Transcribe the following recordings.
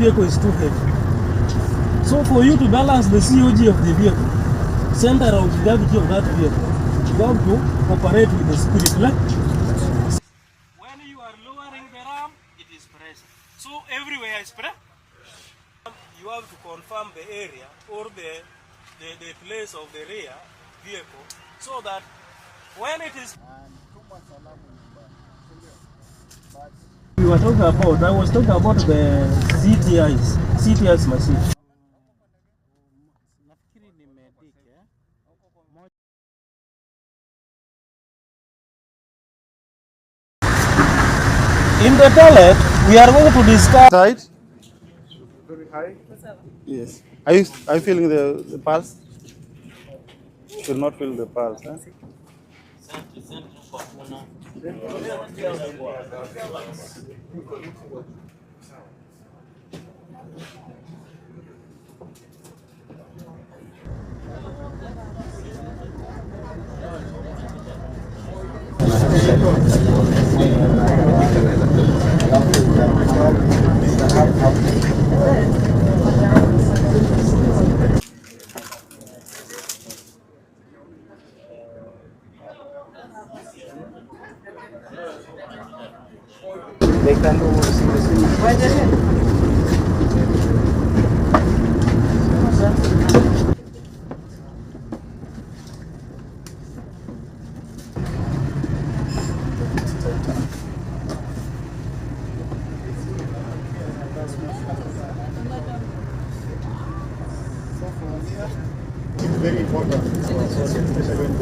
vehicle is too heavy. So for you to balance the COG of the vehicle, center of gravity of that vehicle, you have to operate with the spirit leg. When you are lowering the ram, it is pressure. So everywhere is pressure. You have to confirm the area or the place of the rear vehicle so that when it is... You were talking about, I was talking about the CTIs machine. In the toilet, we are going to discuss... Side? Very high? Yes. Are you feeling the pulse? You will not feel the pulse, huh? They can do it's very important, especially when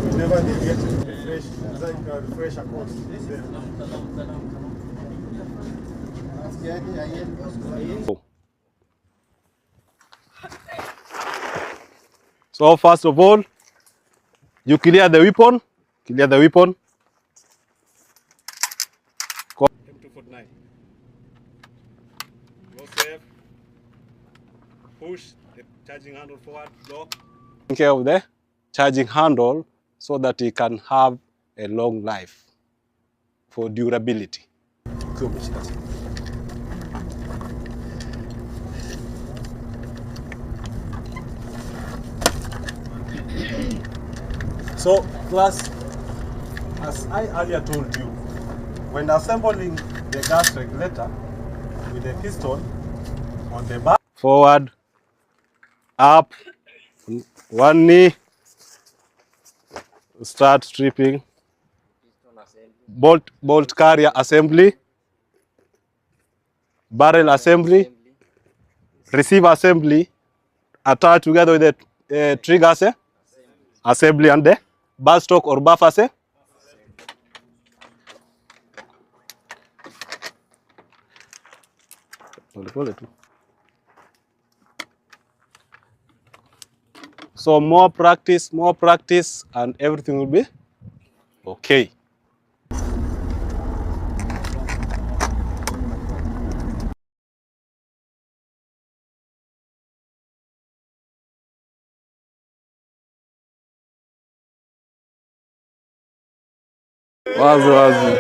whenever they get fresh, like fresh across. So first of all, you clear the weapon. Clear the weapon. M249. Go safe. Push the charging handle forward. Lock. Take care of the charging handle so that it can have a long life for durability. So, class, as I earlier told you, when assembling the gas regulator with the piston on the back, forward, up, one knee, start stripping, bolt carrier assembly, barrel assembly, receiver assembly, attached together with the trigger assembly and the bar stock or buffer So more practice, and everything will be okay. Wazi.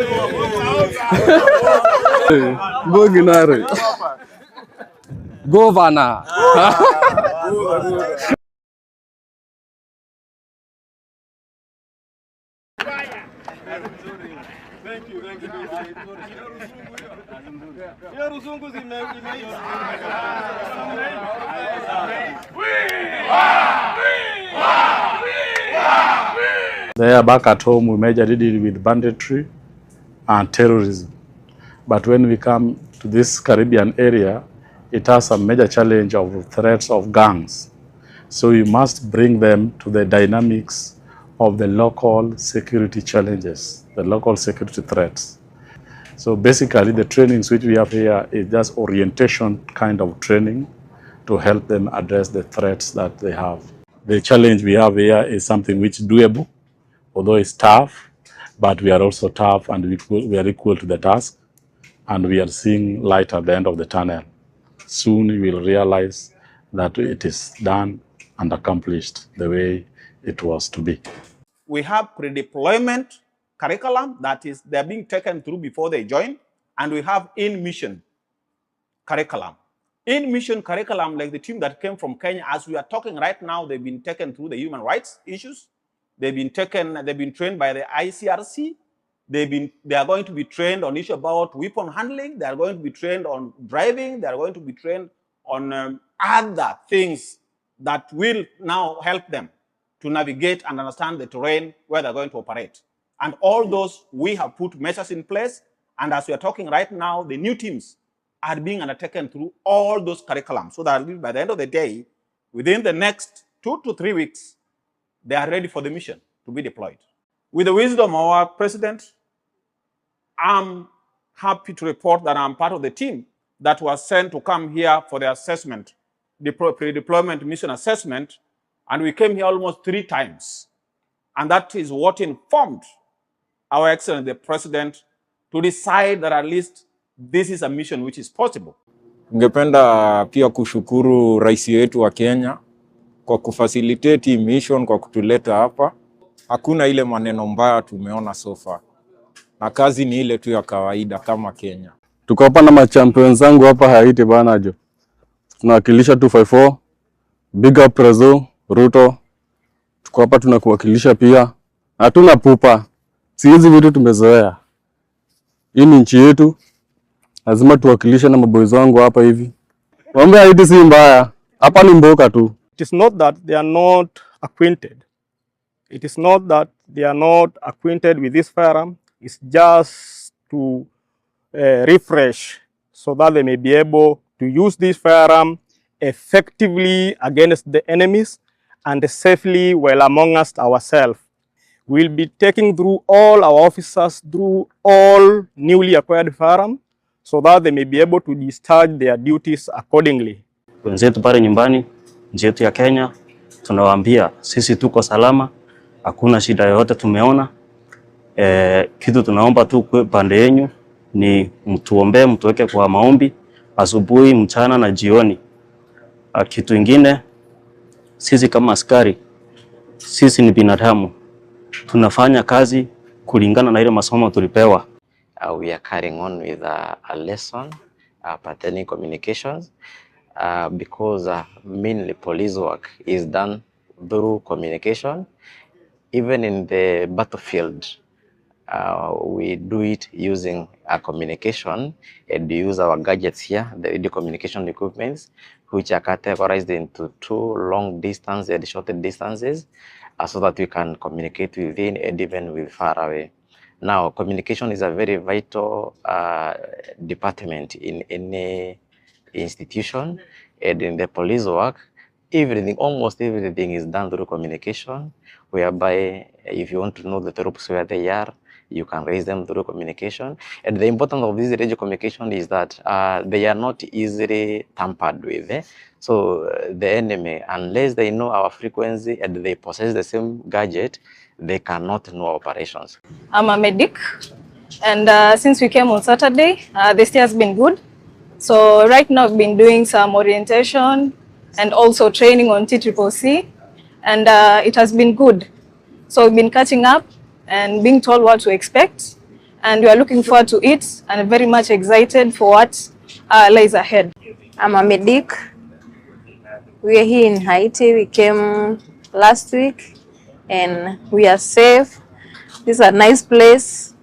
Boginare. Governor. Thank you. There back at home, we majorly deal with banditry and terrorism. But when we come to this Caribbean area, it has some major challenge of threats of gangs. So we must bring them to the dynamics of the local security challenges, the local security threats. So basically the trainings which we have here is just orientation kind of training to help them address the threats that they have. The challenge we have here is something which is doable, although it's tough, but we are also tough and we are equal to the task, and we are seeing light at the end of the tunnel. Soon you will realize that it is done and accomplished the way it was to be. We have pre-deployment curriculum that is they're being taken through before they join, and we have in mission curriculum. In mission curriculum, like the team that came from Kenya, as we are talking right now, they've been taken through the human rights issues. They've been trained by the ICRC. They are going to be trained on issues about weapon handling. They are going to be trained on driving. They are going to be trained on other things that will now help them to navigate and understand the terrain where they're going to operate. And all those, we have put measures in place. And as we are talking right now, the new teams are being undertaken through all those curriculums, so that by the end of the day, within the next 2 to 3 weeks, they are ready for the mission to be deployed. With the wisdom of our president, I'm happy to report that I'm part of the team that was sent to come here for the assessment, the pre-deployment mission assessment, and we came here almost 3 times. And that is what informed our Excellency, the President, to decide that at least this is a mission which is possible. Ningependa pia kushukuru rais wetu wa Kenya kwa kufacilitate mission, kwa kutuleta hapa. Hakuna ile maneno mbaya tumeona so far. Na kazi ni ile tu ya kawaida kama Kenya. Tuko hapa na machampion wenzangu hapa Haiti bana jo. Tunawakilisha 254, Big Up Prezo, Ruto. Tuko hapa tunakuwakilisha pia. Hatuna pupa. Si hizi vitu tumezoea. Hii ni nchi yetu. Lazima tuwakilishe na maboys wangu hapa hivi. Mambo ya Haiti si mbaya. Hapa ni mboka tu. It is not that they are not acquainted. It is not that they are not acquainted with this firearm. It's just to refresh so that they may be able to use this firearm effectively against the enemies and safely while among us ourselves. We'll be taking through all our officers through all newly acquired firearms so that they may be able to discharge their duties accordingly. Wenzetu pale nyumbani, nchi yetu ya Kenya, tunawaambia sisi tuko salama, hakuna shida yoyote tumeona. Kitu tunaomba tu kwa pande yenu ni mtuombee, mtuweke kwa maombi asubuhi, mchana na jioni. Kitu kingine, sisi kama askari, sisi ni binadamu. Tunafanya kazi kulingana na ile masomo tulipewa. We are carrying on with a lesson pertaining communications because mainly police work is done through communication. Even in the battlefield, we do it using a communication, and we use our gadgets here, the radio communication equipments, which are categorized into 2 long distance and short distances, so that we can communicate within and even with far away. Now, communication is a very vital department in any institution, and in the police work, everything, almost everything is done through communication, whereby if you want to know the troops where they are, you can raise them through communication. And the importance of this radio communication is that they are not easily tampered with. So the enemy, unless they know our frequency and they possess the same gadget, they cannot know operations. I'm a medic, and since we came on Saturday, the stay has been good. So right now I've been doing some orientation and also training on TCCC, and it has been good. So we've been catching up and being told what to expect, and we are looking forward to it and very much excited for what lies ahead. I'm a medic. We are here in Haiti. We came last week and we are safe. This is a nice place.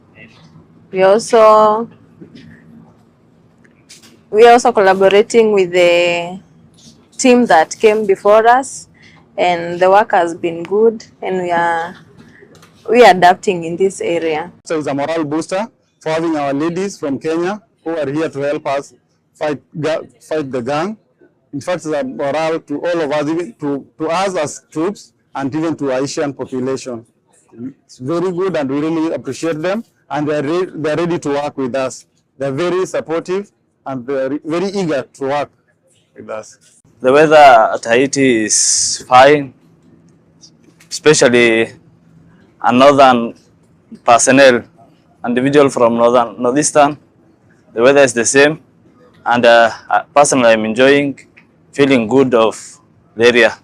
We are also collaborating with the team that came before us, and the work has been good, and we are adapting in this area. So it's a morale booster for having our ladies from Kenya who are here to help us fight the gang. In fact, it's a morale to all of us, even to us as troops, and even to our Asian population. It's very good, and we really appreciate them, and they're ready to work with us. They're very supportive, and they're very eager to work with us. The weather at Haiti is fine, especially a northern personnel, individual from northeastern. The weather is the same, and personally I'm enjoying, feeling good of the area.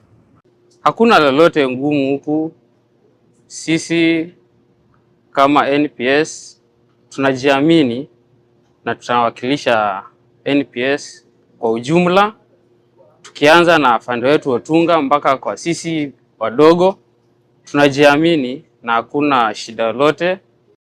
Hakuna lolote ngumu huku. Sisi kama NPS tunajiamini na tunawakilisha NPS kwa ujumla, tukianza na afande wetu Otunga mpaka kwa sisi wadogo, tunajiamini na hakuna shida lolote.